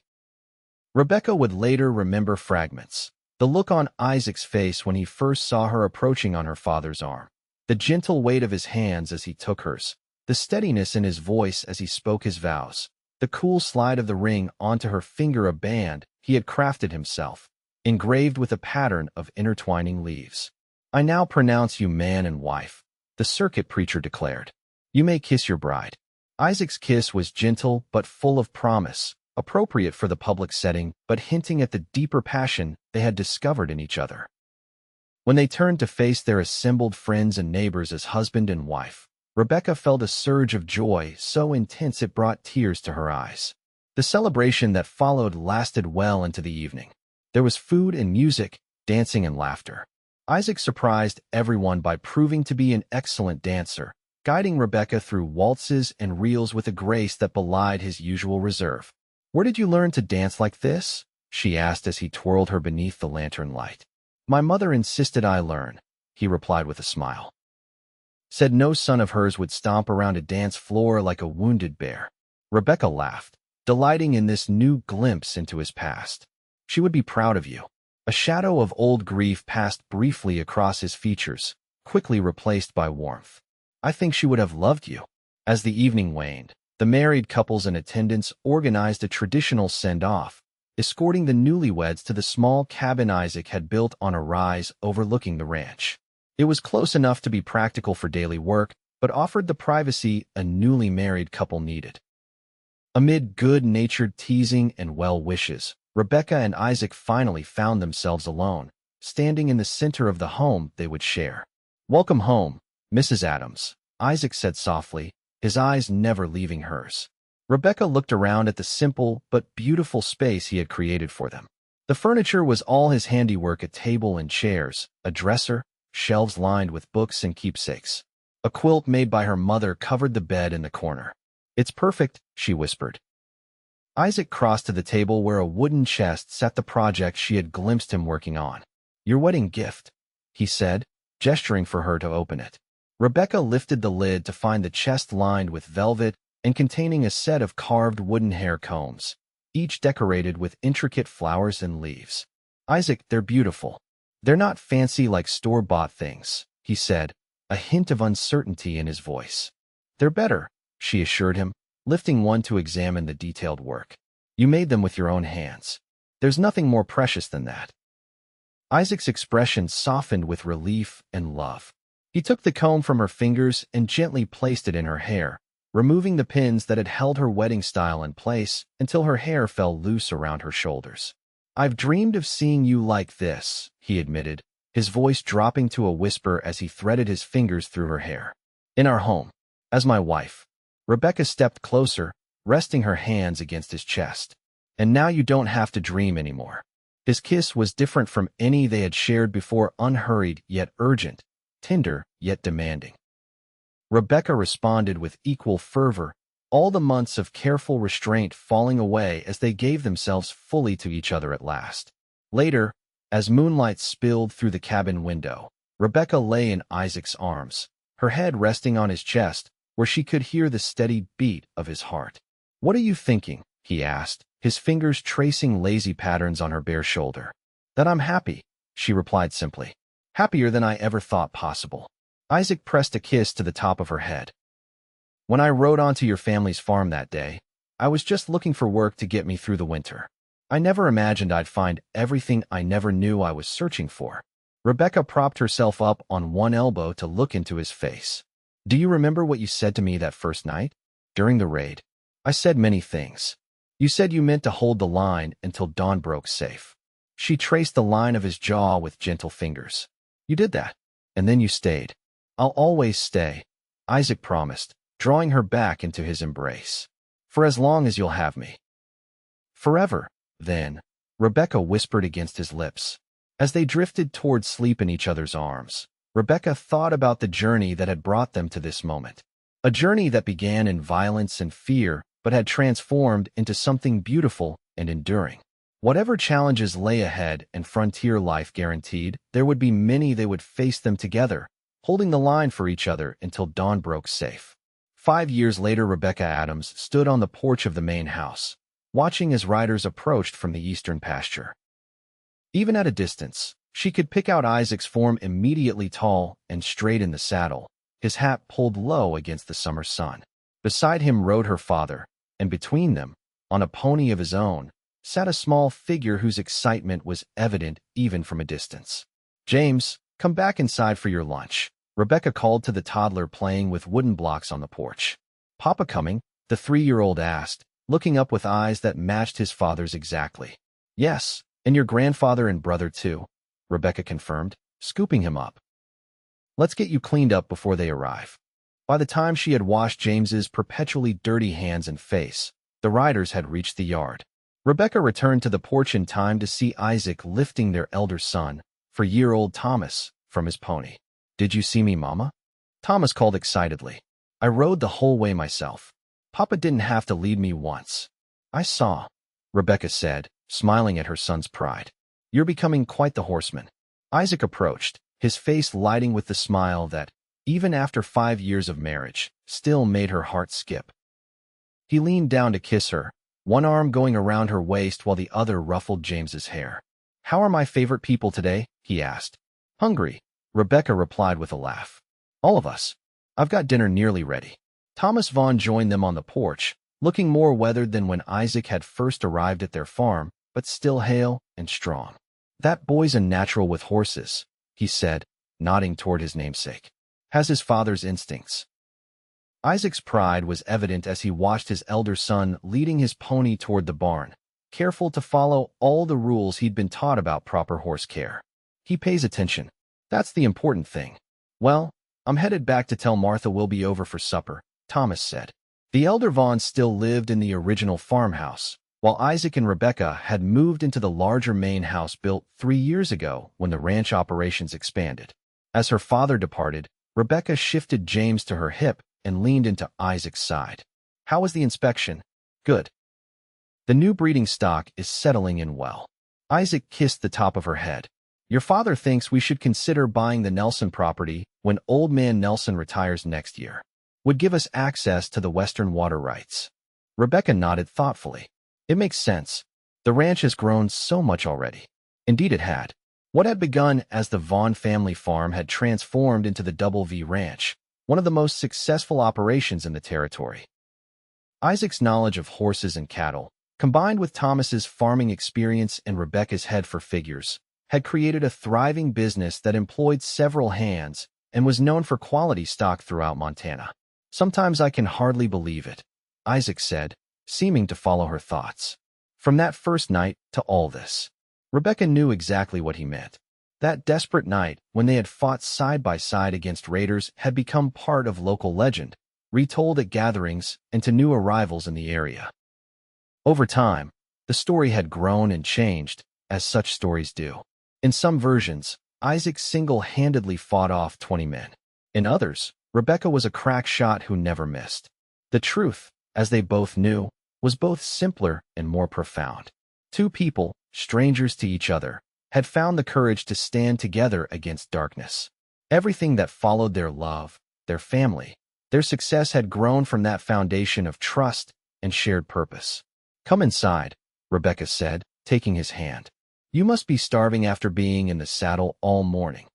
Rebecca would later remember fragments. The look on Isaac's face when he first saw her approaching on her father's arm. The gentle weight of his hands as he took hers. The steadiness in his voice as he spoke his vows. The cool slide of the ring onto her finger, a band he had crafted himself, engraved with a pattern of intertwining leaves. I now pronounce you man and wife, the circuit preacher declared. You may kiss your bride. Isaac's kiss was gentle but full of promise, appropriate for the public setting, but hinting at the deeper passion they had discovered in each other. When they turned to face their assembled friends and neighbors as husband and wife, Rebecca felt a surge of joy so intense it brought tears to her eyes. The celebration that followed lasted well into the evening. There was food and music, dancing and laughter. Isaac surprised everyone by proving to be an excellent dancer, guiding Rebecca through waltzes and reels with a grace that belied his usual reserve. "Where did you learn to dance like this?" she asked as he twirled her beneath the lantern light. "My mother insisted I learn," he replied with a smile. Said no son of hers would stomp around a dance floor like a wounded bear. Rebecca laughed, delighting in this new glimpse into his past. "She would be proud of you." A shadow of old grief passed briefly across his features, quickly replaced by warmth. "I think she would have loved you." As the evening waned, the married couples in attendance organized a traditional send-off, escorting the newlyweds to the small cabin Isaac had built on a rise overlooking the ranch. It was close enough to be practical for daily work, but offered the privacy a newly married couple needed. Amid good-natured teasing and well wishes, Rebecca and Isaac finally found themselves alone, standing in the center of the home they would share. "Welcome home, Mrs. Adams," Isaac said softly, his eyes never leaving hers. Rebecca looked around at the simple but beautiful space he had created for them. The furniture was all his handiwork: a table and chairs, a dresser, shelves lined with books and keepsakes. A quilt made by her mother covered the bed in the corner. "It's perfect," she whispered. Isaac crossed to the table where a wooden chest sat the project she had glimpsed him working on. "Your wedding gift," he said, gesturing for her to open it. Rebecca lifted the lid to find the chest lined with velvet and containing a set of carved wooden hair combs, each decorated with intricate flowers and leaves. "Isaac, they're beautiful. They're not fancy like store-bought things," he said, a hint of uncertainty in his voice. "They're better," she assured him, lifting one to examine the detailed work. "You made them with your own hands. There's nothing more precious than that." Isaac's expression softened with relief and love. He took the comb from her fingers and gently placed it in her hair, removing the pins that had held her wedding style in place until her hair fell loose around her shoulders. "I've dreamed of seeing you like this," he admitted, his voice dropping to a whisper as he threaded his fingers through her hair. "In our home, as my wife." Rebecca stepped closer, resting her hands against his chest. "And now you don't have to dream anymore." His kiss was different from any they had shared before, unhurried yet urgent, tender yet demanding. Rebecca responded with equal fervor, all the months of careful restraint falling away as they gave themselves fully to each other at last. Later, as moonlight spilled through the cabin window, Rebecca lay in Isaac's arms, her head resting on his chest, where she could hear the steady beat of his heart. "What are you thinking?" he asked, his fingers tracing lazy patterns on her bare shoulder. "That I'm happy," she replied simply. "Happier than I ever thought possible." Isaac pressed a kiss to the top of her head. "When I rode onto your family's farm that day, I was just looking for work to get me through the winter. I never imagined I'd find everything I never knew I was searching for." Rebecca propped herself up on one elbow to look into his face. "Do you remember what you said to me that first night? During the raid, I said many things. You said you meant to hold the line until dawn broke safe." She traced the line of his jaw with gentle fingers. "You did that, and then you stayed." "I'll always stay," Isaac promised, drawing her back into his embrace. "For as long as you'll have me." "Forever, then," Rebecca whispered against his lips. As they drifted toward sleep in each other's arms, Rebecca thought about the journey that had brought them to this moment. A journey that began in violence and fear, but had transformed into something beautiful and enduring. Whatever challenges lay ahead and frontier life guaranteed, there would be many they would face them together, holding the line for each other until dawn broke safe. 5 years later, Rebecca Adams stood on the porch of the main house, watching as riders approached from the eastern pasture. Even at a distance, she could pick out Isaac's form, immediately tall and straight in the saddle, his hat pulled low against the summer sun. Beside him rode her father, and between them, on a pony of his own, sat a small figure whose excitement was evident even from a distance. "James, come back inside for your lunch," Rebecca called to the toddler playing with wooden blocks on the porch. "Papa coming?" the 3-year-old asked, looking up with eyes that matched his father's exactly. "Yes, and your grandfather and brother too," Rebecca confirmed, scooping him up. "Let's get you cleaned up before they arrive." By the time she had washed James's perpetually dirty hands and face, the riders had reached the yard. Rebecca returned to the porch in time to see Isaac lifting their elder son, 4-year-old Thomas, from his pony. "Did you see me, Mama?" Thomas called excitedly. I rode the whole way myself. Papa didn't have to lead me once. I saw, Rebecca said, smiling at her son's pride. You're becoming quite the horseman. Isaac approached, his face lighting with the smile that, even after 5 years of marriage, still made her heart skip. He leaned down to kiss her, one arm going around her waist while the other ruffled James's hair. How are my favorite people today? He asked. Hungry, Rebecca replied with a laugh. All of us. I've got dinner nearly ready. Thomas Vaughn joined them on the porch, looking more weathered than when Isaac had first arrived at their farm, but still hale and strong. That boy's a natural with horses, he said, nodding toward his namesake. Has his father's instincts. Isaac's pride was evident as he watched his elder son leading his pony toward the barn, careful to follow all the rules he'd been taught about proper horse care. He pays attention. That's the important thing. Well, I'm headed back to tell Martha we'll be over for supper, Thomas said. The elder Vaughn still lived in the original farmhouse, while Isaac and Rebecca had moved into the larger main house built 3 years ago when the ranch operations expanded. As her father departed, Rebecca shifted James to her hip and leaned into Isaac's side. How was the inspection? Good. The new breeding stock is settling in well. Isaac kissed the top of her head. Your father thinks we should consider buying the Nelson property when old man Nelson retires next year. Would give us access to the western water rights. Rebecca nodded thoughtfully. It makes sense. The ranch has grown so much already. Indeed it had. What had begun as the Vaughn family farm had transformed into the Double V Ranch, one of the most successful operations in the territory. Isaac's knowledge of horses and cattle, combined with Thomas's farming experience and Rebecca's head for figures, had created a thriving business that employed several hands and was known for quality stock throughout Montana. Sometimes I can hardly believe it, Isaac said, seeming to follow her thoughts. From that first night to all this. Rebecca knew exactly what he meant. That desperate night, when they had fought side by side against raiders, had become part of local legend, retold at gatherings and to new arrivals in the area. Over time, the story had grown and changed, as such stories do. In some versions, Isaac single-handedly fought off 20 men. In others, Rebecca was a crack shot who never missed. The truth, as they both knew, was both simpler and more profound. Two people, strangers to each other, had found the courage to stand together against darkness. Everything that followed their love, their family, their success had grown from that foundation of trust and shared purpose. Come inside, Rebecca said, taking his hand. You must be starving after being in the saddle all morning.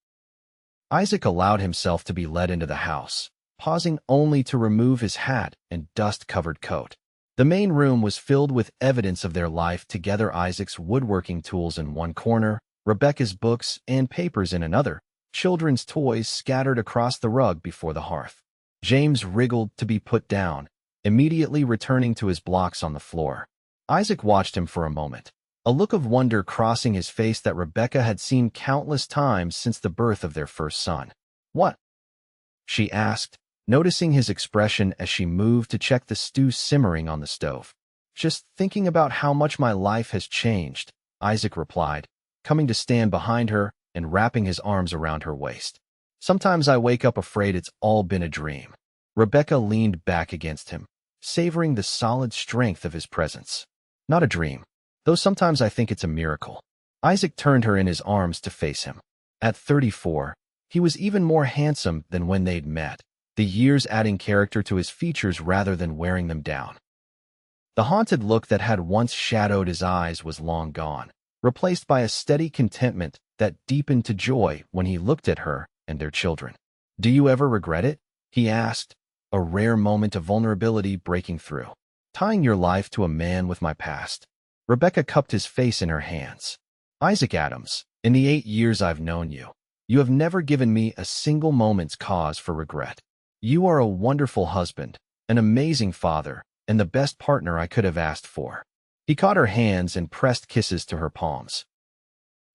Isaac allowed himself to be led into the house, pausing only to remove his hat and dust-covered coat. The main room was filled with evidence of their life together, Isaac's woodworking tools in one corner, Rebecca's books and papers in another, children's toys scattered across the rug before the hearth. James wriggled to be put down, immediately returning to his blocks on the floor. Isaac watched him for a moment, a look of wonder crossing his face that Rebecca had seen countless times since the birth of their first son. What? She asked, noticing his expression as she moved to check the stew simmering on the stove. Just thinking about how much my life has changed, Isaac replied, coming to stand behind her and wrapping his arms around her waist. Sometimes I wake up afraid it's all been a dream. Rebecca leaned back against him, savoring the solid strength of his presence. Not a dream, though sometimes I think it's a miracle. Isaac turned her in his arms to face him. At 34, he was even more handsome than when they'd met, the years adding character to his features rather than wearing them down. The haunted look that had once shadowed his eyes was long gone, replaced by a steady contentment that deepened to joy when he looked at her and their children. Do you ever regret it? He asked, a rare moment of vulnerability breaking through. Tying your life to a man with my past. Rebecca cupped his face in her hands. Isaac Adams, in the 8 years I've known you, you have never given me a single moment's cause for regret. You are a wonderful husband, an amazing father, and the best partner I could have asked for. He caught her hands and pressed kisses to her palms.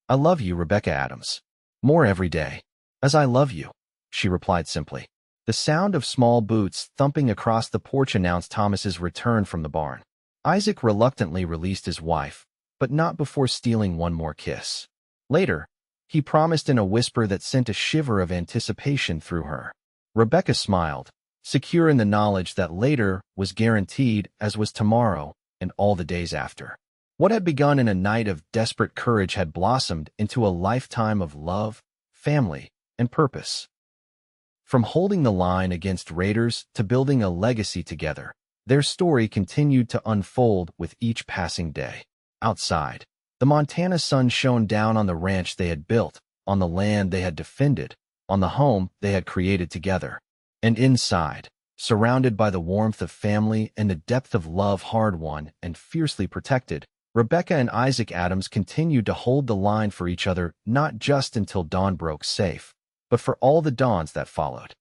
I love you, Rebecca Adams. More every day. As I love you, she replied simply. The sound of small boots thumping across the porch announced Thomas's return from the barn. Isaac reluctantly released his wife, but not before stealing one more kiss. Later, he promised in a whisper that sent a shiver of anticipation through her. Rebecca smiled, secure in the knowledge that later was guaranteed, as was tomorrow and all the days after. What had begun in a night of desperate courage had blossomed into a lifetime of love, family, and purpose. From holding the line against raiders to building a legacy together, their story continued to unfold with each passing day. Outside, the Montana sun shone down on the ranch they had built, on the land they had defended, on the home they had created together. And inside, surrounded by the warmth of family and the depth of love hard-won and fiercely protected, Rebecca and Isaac Adams continued to hold the line for each other not just until dawn broke safe, but for all the dawns that followed.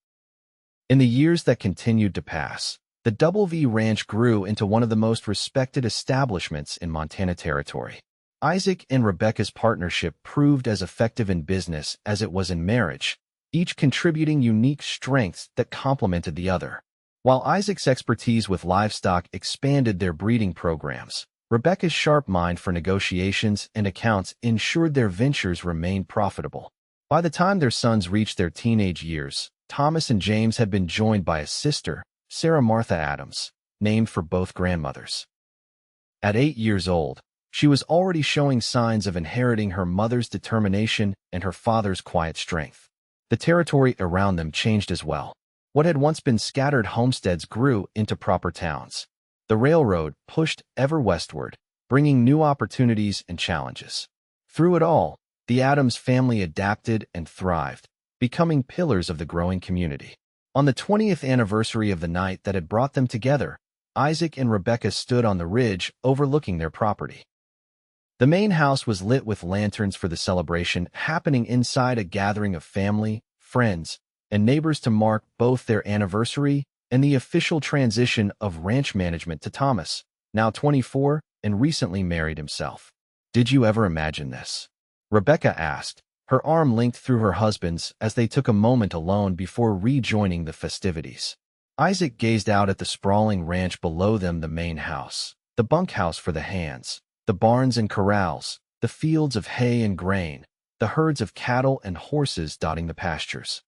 In the years that continued to pass, the Double V Ranch grew into one of the most respected establishments in Montana Territory. Isaac and Rebecca's partnership proved as effective in business as it was in marriage, each contributing unique strengths that complemented the other. While Isaac's expertise with livestock expanded their breeding programs, Rebecca's sharp mind for negotiations and accounts ensured their ventures remained profitable. By the time their sons reached their teenage years, Thomas and James had been joined by a sister, Sarah Martha Adams, named for both grandmothers. At 8 years old, she was already showing signs of inheriting her mother's determination and her father's quiet strength. The territory around them changed as well. What had once been scattered homesteads grew into proper towns. The railroad pushed ever westward, bringing new opportunities and challenges. Through it all, the Adams family adapted and thrived, becoming pillars of the growing community. On the 20th anniversary of the night that had brought them together, Isaac and Rebecca stood on the ridge overlooking their property. The main house was lit with lanterns for the celebration happening inside a gathering of family, friends, and neighbors to mark both their anniversary and the official transition of ranch management to Thomas, now 24 and recently married himself. "Did you ever imagine this?" Rebecca asked, her arm linked through her husband's as they took a moment alone before rejoining the festivities. Isaac gazed out at the sprawling ranch below them, the main house, the bunkhouse for the hands, the barns and corrals, the fields of hay and grain, the herds of cattle and horses dotting the pastures.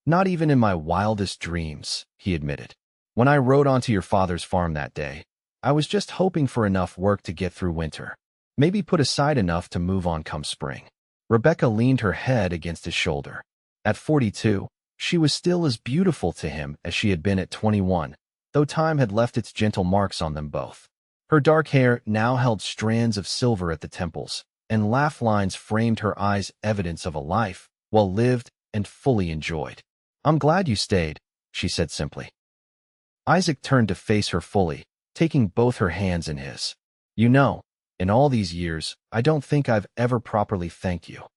"Not even in my wildest dreams," he admitted. "When I rode onto your father's farm that day, I was just hoping for enough work to get through winter, maybe put aside enough to move on come spring." Rebecca leaned her head against his shoulder. At 42, she was still as beautiful to him as she had been at 21, though time had left its gentle marks on them both. Her dark hair now held strands of silver at the temples, and laugh lines framed her eyes, evidence of a life well lived and fully enjoyed. "I'm glad you stayed," she said simply. Isaac turned to face her fully, taking both her hands in his. "You know, in all these years, I don't think I've ever properly thanked you."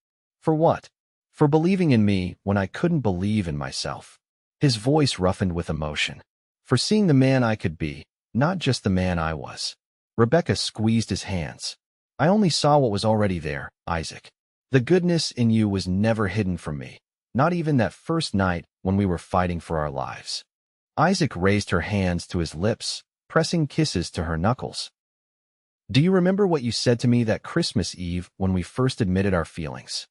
"For what?" "For believing in me when I couldn't believe in myself." His voice roughened with emotion. "For seeing the man I could be, not just the man I was." Rebecca squeezed his hands. "I only saw what was already there, Isaac. The goodness in you was never hidden from me, not even that first night when we were fighting for our lives." Isaac raised her hands to his lips, pressing kisses to her knuckles. "Do you remember what you said to me that Christmas Eve when we first admitted our feelings?"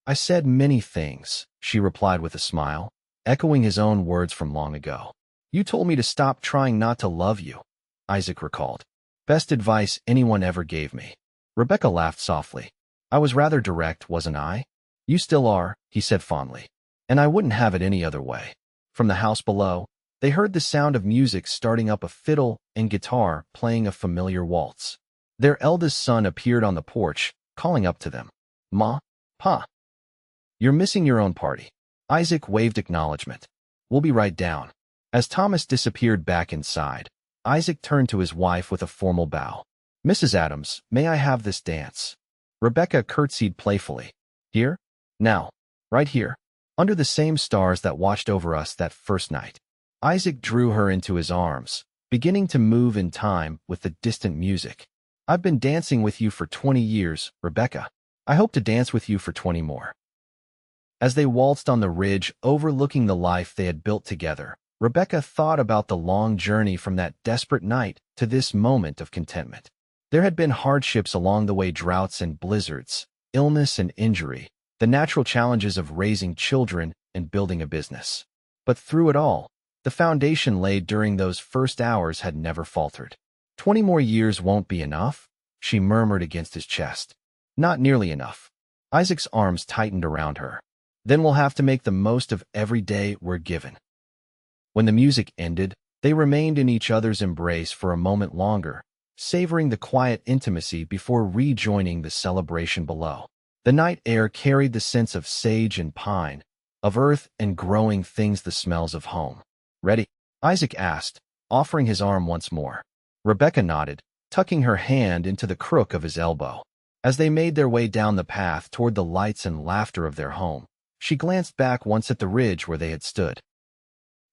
"I said many things," she replied with a smile, echoing his own words from long ago. "You told me to stop trying not to love you," Isaac recalled. "Best advice anyone ever gave me." Rebecca laughed softly. "I was rather direct, wasn't I?" "You still are," he said fondly. "And I wouldn't have it any other way." From the house below, they heard the sound of music starting up, a fiddle and guitar playing a familiar waltz. Their eldest son appeared on the porch, calling up to them. "Ma, Pa, you're missing your own party." Isaac waved acknowledgement. "We'll be right down." As Thomas disappeared back inside, Isaac turned to his wife with a formal bow. "Mrs. Adams, may I have this dance?" Rebecca curtsied playfully. "Here? Now? Right here? Under the same stars that watched over us that first night." Isaac drew her into his arms, beginning to move in time with the distant music. "I've been dancing with you for 20 years, Rebecca. I hope to dance with you for 20 more." As they waltzed on the ridge overlooking the life they had built together, Rebecca thought about the long journey from that desperate night to this moment of contentment. There had been hardships along the way, droughts and blizzards, illness and injury, the natural challenges of raising children and building a business. But through it all, The foundation laid during those first hours had never faltered. 20 more years won't be enough, she murmured against his chest. Not nearly enough. Isaac's arms tightened around her. Then we'll have to make the most of every day we're given. When the music ended, they remained in each other's embrace for a moment longer, savoring the quiet intimacy before rejoining the celebration below. The night air carried the sense of sage and pine, of earth and growing things, the smells of home. Ready? Isaac asked, offering his arm once more. Rebecca nodded, tucking her hand into the crook of his elbow. As they made their way down the path toward the lights and laughter of their home, she glanced back once at the ridge where they had stood.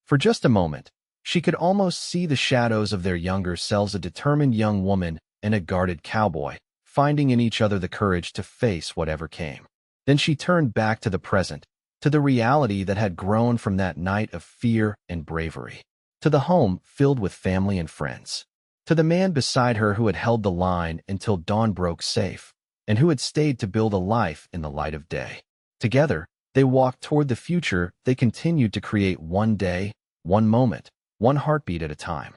For just a moment, she could almost see the shadows of their younger selves, a determined young woman and a guarded cowboy, finding in each other the courage to face whatever came. Then she turned back to the present, to the reality that had grown from that night of fear and bravery, to the home filled with family and friends, to the man beside her who had held the line until dawn broke safe, and who had stayed to build a life in the light of day. Together, they walked toward the future they continued to create, one day, one moment, one heartbeat at a time.